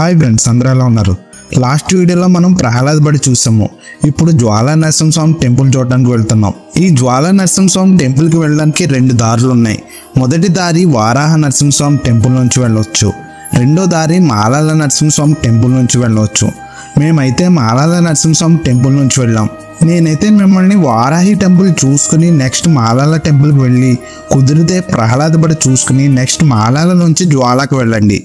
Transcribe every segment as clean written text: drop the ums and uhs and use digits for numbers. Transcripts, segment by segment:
Hi friends, అందరూ ఎలా ఉన్నారు? లాస్ట్ వీడియోలో మనం ప్రహ్లాద్ బడి చూసాము. ఇప్పుడు జ్వాలా నరసింహస్వామి టెంపుల్ చూడడానికి వెళ్తున్నాం. ఈ జ్వాలా నరసింహస్వామి టెంపుల్కి వెళ్ళడానికి రెండు దారులు ఉన్నాయి. మొదటి దారి వారాహ నరసింహస్వామి టెంపుల్ నుంచి వెళ్ళవచ్చు. రెండో దారి మాలాల నరసింహస్వామి టెంపుల్ నుంచి వెళ్ళవచ్చు. మేమైతే మాలాల నరసింహస్వామి టెంపుల్ నుంచి వెళ్ళాం. నేనైతే మిమ్మల్ని వారాహి టెంపుల్ చూసుకుని నెక్స్ట్ మాలాల టెంపుల్కి వెళ్ళి, కుదిరితే ప్రహ్లాద్ బడి చూసుకుని నెక్స్ట్ మాలాల నుంచి జ్వాలాకు వెళ్ళండి.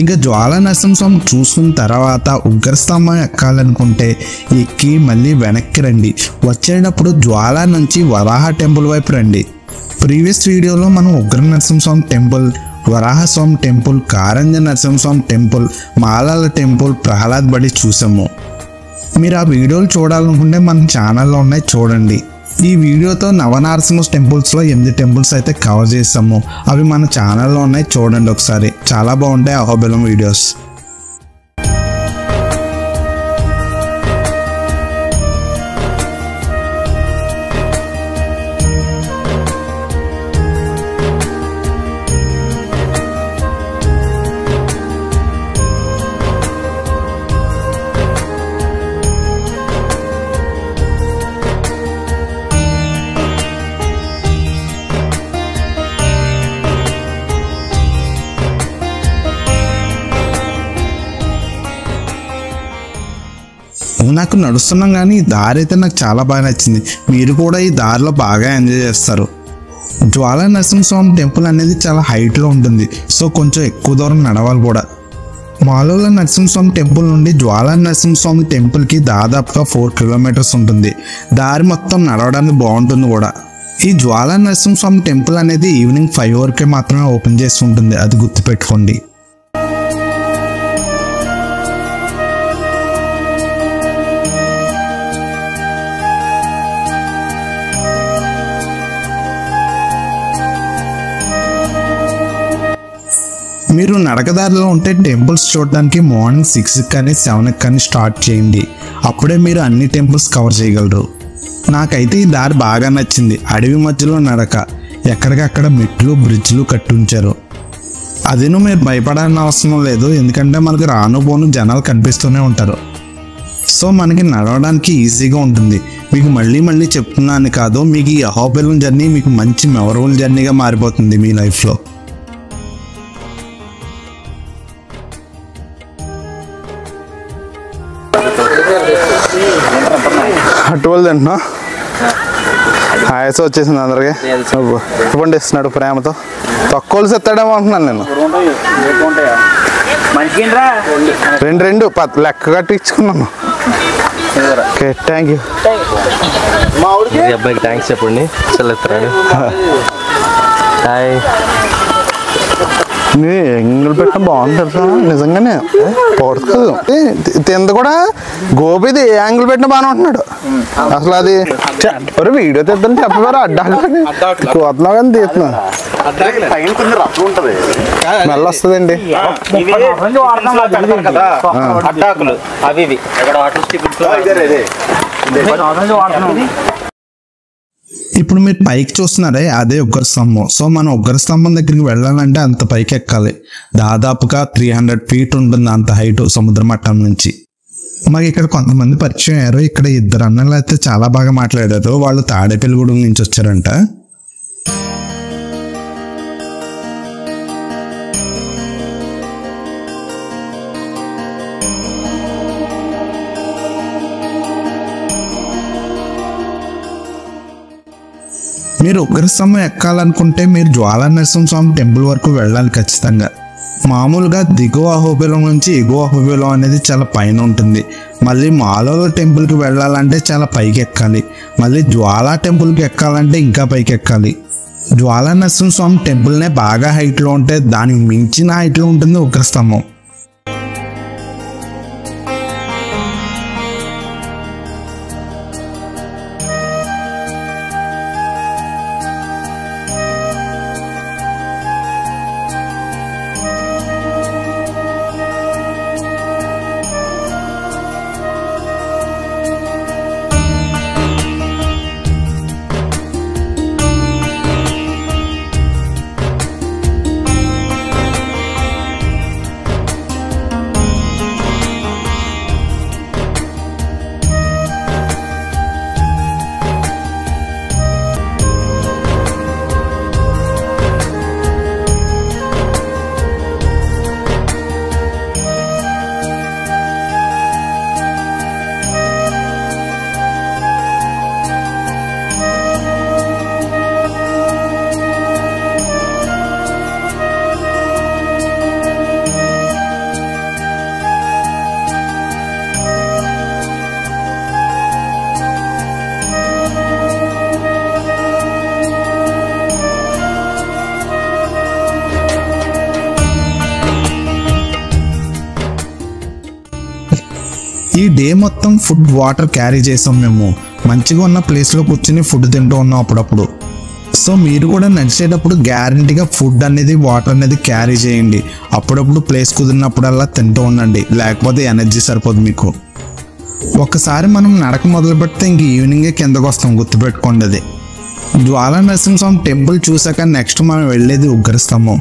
ఇంకా జ్వాలా నరసింహస్వామి చూసుకున్న తర్వాత ఉగ్రస్తంభం ఎక్కాలనుకుంటే ఎక్కి మళ్ళీ వెనక్కి రండి. వచ్చేటప్పుడు జ్వాలా నుంచి వరాహ టెంపుల్ వైపు రండి. ప్రీవియస్ వీడియోలో మనం Ugra Narasimhaswamy temple, Varahaswamy temple, Karanja Narasimhaswamy temple, Malala temple, Prahlad Badi చూసాము. మీరు ఆ వీడియోలు చూడాలనుకుంటే మన ఛానల్లో ఉన్నాయి, చూడండి. ఈ వీడియోతో నవనారసింహ టెంపుల్స్లో 8 టెంపుల్స్ అయితే కవర్ చేస్తాము. అవి మన ఛానల్లో ఉన్నాయి, చూడండి ఒకసారి. చాలా బాగుంటాయి అహోబిలం వీడియోస్. నాకు నడుస్తున్నాం కానీ ఈ దారి అయితే నాకు చాలా బాగా నచ్చింది. మీరు కూడా ఈ దారిలో బాగా ఎంజాయ్ చేస్తారు. జ్వాలా నరసింహస్వామి టెంపుల్ అనేది చాలా హైట్లో ఉంటుంది, సో కొంచెం ఎక్కువ దూరం నడవాలి కూడా. మాలోల నరసింహస్వామి టెంపుల్ నుండి జ్వాలా నరసింహస్వామి టెంపుల్కి దాదాపుగా 4 కిలోమీటర్స్ ఉంటుంది. దారి మొత్తం నడవడానికి బాగుంటుంది కూడా. ఈ జ్వాలా నరసింహస్వామి టెంపుల్ అనేది ఈవినింగ్ 5 వరకే మాత్రమే ఓపెన్ చేసి ఉంటుంది, అది గుర్తుపెట్టుకోండి. మీరు నడకదారిలో ఉంటే టెంపుల్స్ చూడడానికి మార్నింగ్ 6 కానీ 7 కానీ స్టార్ట్ చేయండి. అప్పుడే మీరు అన్ని టెంపుల్స్ కవర్ చేయగలరు. నాకైతే ఈ దారి బాగా నచ్చింది. అడవి మధ్యలో నడక, ఎక్కడికక్కడ మెట్లు, బ్రిడ్జ్లు కట్టుంచారు. అదేనో మీరు భయపడాల్సిన అవసరం లేదు, ఎందుకంటే మనకు రాను పోను జనాలు కనిపిస్తూనే ఉంటారు. సో మనకి నడవడానికి ఈజీగా ఉంటుంది. మీకు మళ్ళీ చెప్తున్నాను కాదు, మీకు ఈ అహోబిలం జర్నీ మీకు మంచి మెమరబుల్ జర్నీగా మారిపోతుంది మీ లైఫ్లో. అటువల్ తింటున్నా, ఆయాసం వచ్చేసింది అందరికి. ఇవ్వండి ఇస్తున్నాడు ప్రేమతో. తక్కువలు సెత్తాడేమో అంటున్నాను నేను. 2 లెక్క కట్టించుకున్నాను. Okay, thank you. అబ్బాయికి థ్యాంక్స్ చెప్పండి. సెలెత్తాడు. హాయ్. ఎంగిల్ పెట్టిన బాగుంటుంది నిజంగానే. పడుతుంది తింది కూడా. గోపిది ఏ యాంగిల్ పెట్టినా బాగానే ఉంటున్నాడు అసలు. అది వీడియో తీద్దని చెప్పారు. కోతున్నావు కానీ తీస్తున్నా. మెల్ల వస్తుందండి. ఇప్పుడు మీరు పైకి చూస్తున్నారే, అదే ఉగ్రస్తంభం. సో మనం ఉగ్రస్తంభం దగ్గరికి వెళ్ళాలంటే అంత పైకి ఎక్కాలి. దాదాపుగా 300 ఫీట్ ఉంటుంది అంత హైట్ సముద్ర మట్టం నుంచి. మాకు ఇక్కడ కొంతమంది పరిచయం అయ్యారు. ఇక్కడ 2 అన్నలు అయితే చాలా బాగా మాట్లాడారు. వాళ్ళు తాడేపల్లిగూడెం నుంచి వచ్చారంట. మీరు ఉగ్రస్తంభం ఎక్కాలనుకుంటే మీరు జ్వాలా నరసింహస్వామి టెంపుల్ వరకు వెళ్ళాలి ఖచ్చితంగా. మామూలుగా దిగువ అహోబిలం నుంచి ఎగువ అహోబిలం అనేది చాలా పైన ఉంటుంది. మళ్ళీ మాలోల టెంపుల్కి వెళ్ళాలంటే చాలా పైకి ఎక్కాలి. మళ్ళీ జ్వాలా టెంపుల్కి ఎక్కాలంటే ఇంకా పైకి ఎక్కాలి. జ్వాలా నరసింహస్వామి టెంపుల్నే బాగా హైట్లో ఉంటే దానికి మించిన హైట్లో ఉంటుంది ఉగ్రస్తంభం. ఈ డే మొత్తం ఫుడ్ వాటర్ క్యారీ చేసాం మేము. మంచిగా ఉన్న ప్లేస్లో కూర్చుని ఫుడ్ తింటూ ఉన్నాం అప్పుడప్పుడు. సో మీరు కూడా నడిచేటప్పుడు గ్యారంటీగా ఫుడ్ అనేది వాటర్ అనేది క్యారీ చేయండి. అప్పుడప్పుడు ప్లేస్ కుదిరినప్పుడల్లా తింటూ ఉండండి, లేకపోతే ఎనర్జీ సరిపోదు మీకు. ఒక్కసారి మనం నడక మొదలు పెడితే ఇంక ఈవినింగే కిందకు వస్తాం, గుర్తుపెట్టుకోండి. అది జ్వాలా నరసింహస్వామి టెంపుల్ చూసాక నెక్స్ట్ మనం వెళ్ళేది ఉగ్రస్తంభం.